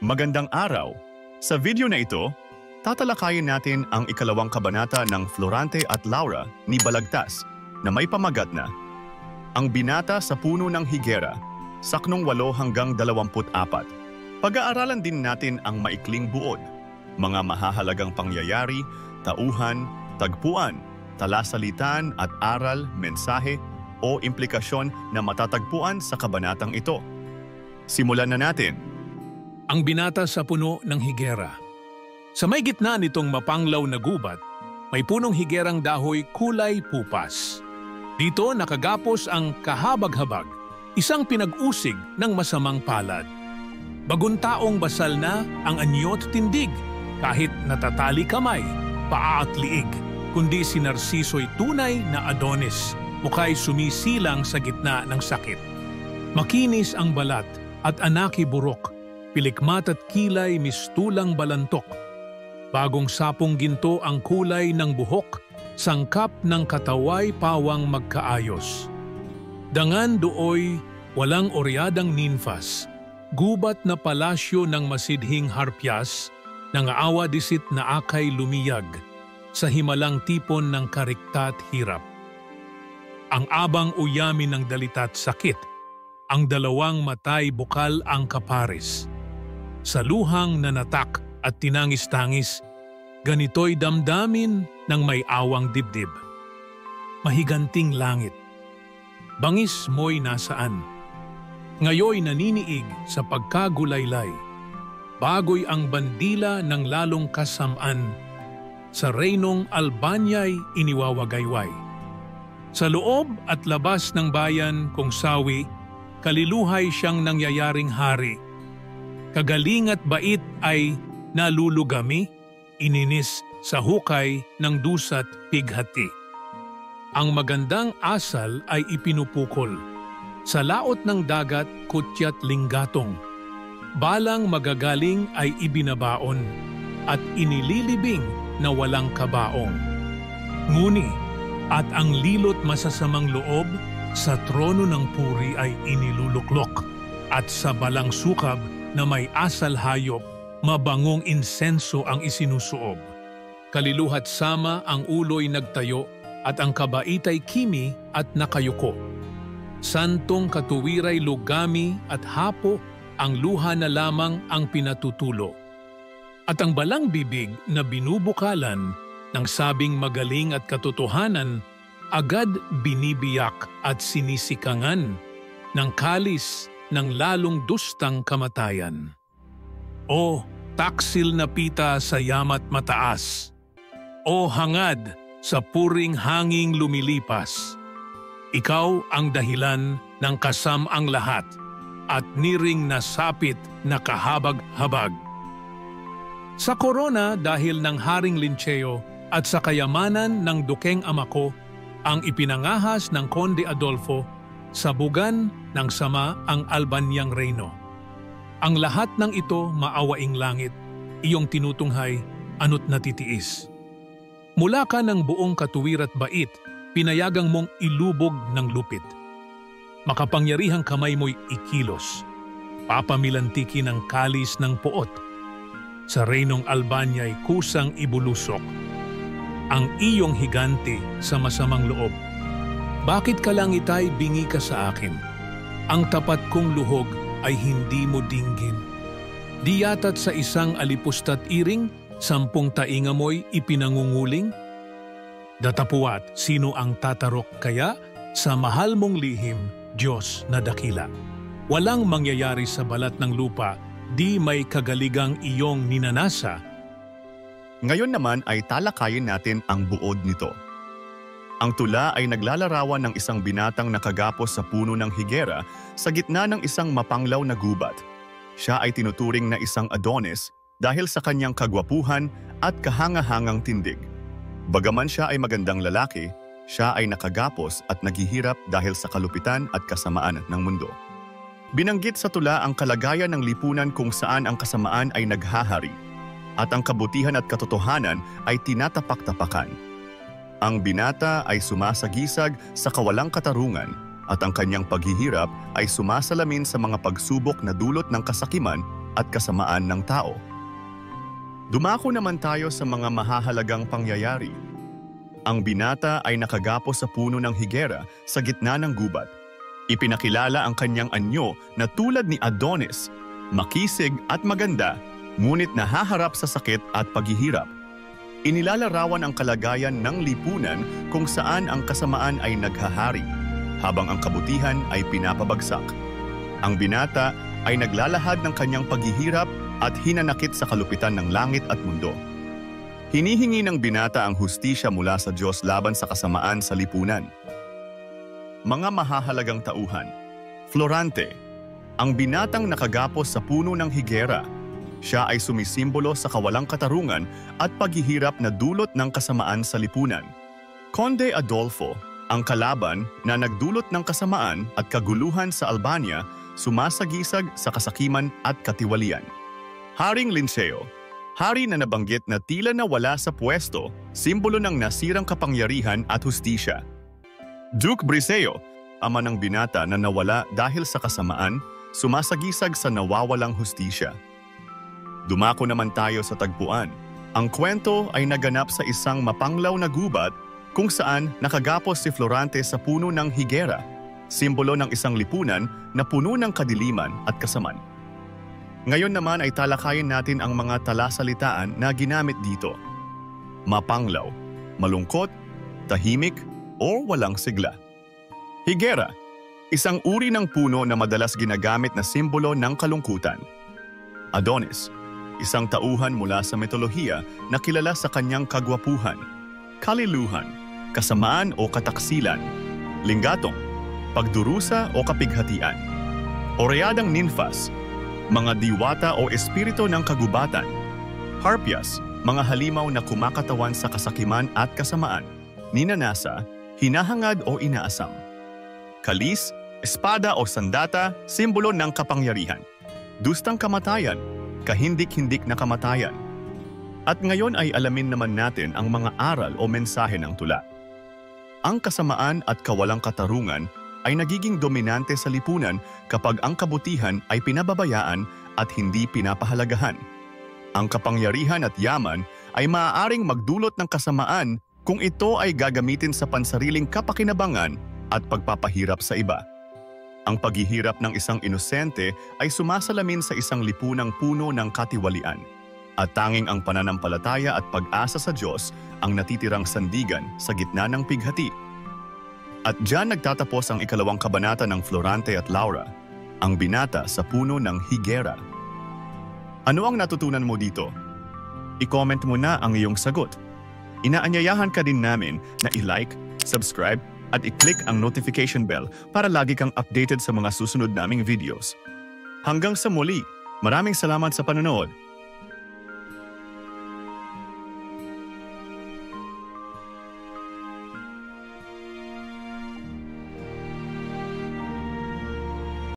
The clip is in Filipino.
Magandang araw! Sa video na ito, tatalakayin natin ang ikalawang kabanata ng Florante at Laura ni Balagtas na may pamagat na Ang Binata sa Puno ng Higera, saknong 8 hanggang 24. Pag-aaralan din natin ang maikling buod, mga mahahalagang pangyayari, tauhan, tagpuan, talasalitan at aral, mensahe o implikasyon na matatagpuan sa kabanatang ito. Simulan na natin. Ang Binata sa Puno ng Higera. Sa may gitna nitong mapanglaw na gubat, may punong higerang dahoy kulay pupas. Dito nakagapos ang kahabag-habag, isang pinag-usig ng masamang palad. Baguntaong basal na ang anyo at tindig, kahit natatali kamay, paa at liig, kundi si Narciso'y tunay na Adonis, mukha'y sumisilang sa gitna ng sakit. Makinis ang balat at anaki burok, pilikmat at kilay mistulang balantok. Bagong sapong ginto ang kulay ng buhok, sangkap ng kataway pawang magkaayos. Dangan dooy walang oryadang ninfas, gubat na palasyo ng masidhing harpyas, nangaawa disit na akay lumiyag, sa himalang tipon ng karikta at hirap. Ang abang uyamin ng dalita't sakit, ang dalawang matay bukal ang kapares. Sa luhang nanatak at tinangis-tangis, ganito'y damdamin ng may awang dibdib. Mahiganting langit, bangis mo'y nasaan? Ngayoy naniniig sa pagkagulaylay, bagoy ang bandila ng lalong kasamaan, sa reynong Albanya'y iniwawagayway. Sa loob at labas ng bayan kung sawi, kaliluhay siyang nangyayaring hari. Kagaling at bait ay nalulugami, ininis sa hukay ng dusat pighati. Ang magandang asal ay ipinupukol, sa laot ng dagat kutyat linggatong. Balang magagaling ay ibinabaon, at inililibing na walang kabaong. Nguni, at ang lilot masasamang loob sa trono ng puri ay iniluluklok, at sa balang sukab na may asal hayop, mabangong insenso ang isinusuob. Kaliluhat sama ang ulo'y nagtayo, at ang kabaitay kimi at nakayuko. Santong katuwiray lugami at hapo, ang luha na lamang ang pinatutulo. At ang balang bibig na binubukalan ng sabing magaling at katotohanan, agad binibiyak at sinisikangan ng kalis ng lalong dustang kamatayan. O taksil na pita sa yamat mataas, o hangad sa puring hanging lumilipas, ikaw ang dahilan ng kasam-ang lahat at niring nasapit na kahabag-habag. Sa korona dahil ng Haring Linceo at sa kayamanan ng Dukeng ama ko, ang ipinangahas ng Konde Adolfo, sa bugan ng sama ang Albanyang reyno. Ang lahat ng ito maawaing langit, iyong tinutunghay, ano't natitiis. Mula ka ng buong katuwir at bait, pinayagang mong ilubog ng lupit. Makapangyarihang kamay mo'y ikilos, papamilantiki ng kalis ng poot. Sa reynong Albanya'y kusang ibulusok ang iyong higante sa masamang loob. Bakit ka lang itay bingi ka sa akin? Ang tapat kong luhog ay hindi mo dinggin. Di yata't sa isang alipustat iring, 10 tainga mo'y ipinangunguling? Datapuat, sino ang tatarok kaya sa mahal mong lihim, Diyos na dakila? Walang mangyayari sa balat ng lupa, di may kagaligang iyong ninanasa. Ngayon naman ay talakayin natin ang buod nito. Ang tula ay naglalarawan ng isang binatang nakagapos sa puno ng higera sa gitna ng isang mapanglaw na gubat. Siya ay tinuturing na isang Adonis dahil sa kanyang kagwapuhan at kahangahangang tindig. Bagaman siya ay magandang lalaki, siya ay nakagapos at naghihirap dahil sa kalupitan at kasamaan ng mundo. Binanggit sa tula ang kalagayan ng lipunan kung saan ang kasamaan ay naghahari at ang kabutihan at katotohanan ay tinatapak-tapakan. Ang binata ay sumasagisag sa kawalang katarungan at ang kanyang paghihirap ay sumasalamin sa mga pagsubok na dulot ng kasakiman at kasamaan ng tao. Dumako naman tayo sa mga mahahalagang pangyayari. Ang binata ay nakagapos sa puno ng higera sa gitna ng gubat. Ipinakilala ang kanyang anyo na tulad ni Adonis, makisig at maganda, ngunit nahaharap sa sakit at paghihirap. Inilalarawan ang kalagayan ng lipunan kung saan ang kasamaan ay naghahari, habang ang kabutihan ay pinapabagsak. Ang binata ay naglalahad ng kanyang paghihirap at hinanakit sa kalupitan ng langit at mundo. Hinihingi ng binata ang hustisya mula sa Diyos laban sa kasamaan sa lipunan. Mga mahahalagang tauhan. Florante, ang binatang nakagapos sa puno ng higera. Siya ay sumisimbolo sa kawalang katarungan at paghihirap na dulot ng kasamaan sa lipunan. Conde Adolfo, ang kalaban na nagdulot ng kasamaan at kaguluhan sa Albania, sumasagisag sa kasakiman at katiwalian. Haring Linceo, hari na nabanggit na tila nawala sa pwesto, simbolo ng nasirang kapangyarihan at hustisya. Duke Briseo, ama ng binata na nawala dahil sa kasamaan, sumasagisag sa nawawalang hustisya. Dumako naman tayo sa tagpuan. Ang kwento ay naganap sa isang mapanglaw na gubat kung saan nakagapos si Florante sa puno ng higera, simbolo ng isang lipunan na puno ng kadiliman at kasamaan. Ngayon naman ay talakayin natin ang mga talasalitaan na ginamit dito. Mapanglaw, malungkot, tahimik, o walang sigla. Higera, isang uri ng puno na madalas ginagamit na simbolo ng kalungkutan. Adonis, isang tauhan mula sa mitolohiya na kilala sa kanyang kagwapuhan, kaliluhan, kasamaan o kataksilan. Linggatong, pagdurusa o kapighatian. Oreadang ninfas, mga diwata o espiritu ng kagubatan. Harpias, mga halimaw na kumakatawan sa kasakiman at kasamaan. Ninanasa, hinahangad o inaasam. Kalis, espada o sandata, simbolo ng kapangyarihan. Dustang kamatayan, kahindik-hindik na kamatayan. At ngayon ay alamin naman natin ang mga aral o mensahe ng tula. Ang kasamaan at kawalang katarungan ay nagiging dominante sa lipunan kapag ang kabutihan ay pinababayaan at hindi pinapahalagahan. Ang kapangyarihan at yaman ay maaaring magdulot ng kasamaan kung ito ay gagamitin sa pansariling kapakinabangan at pagpapahirap sa iba. Ang paghihirap ng isang inosente ay sumasalamin sa isang lipunang puno ng katiwalian. At tanging ang pananampalataya at pag-asa sa Diyos ang natitirang sandigan sa gitna ng pighati. At diyan nagtatapos ang ikalawang kabanata ng Florante at Laura, ang binata sa puno ng higera. Ano ang natutunan mo dito? I-comment mo na ang iyong sagot. Inaanyayahan ka din namin na i-like, subscribe at i-click ang notification bell para lagi kang updated sa mga susunod naming videos. Hanggang sa muli, maraming salamat sa panonood.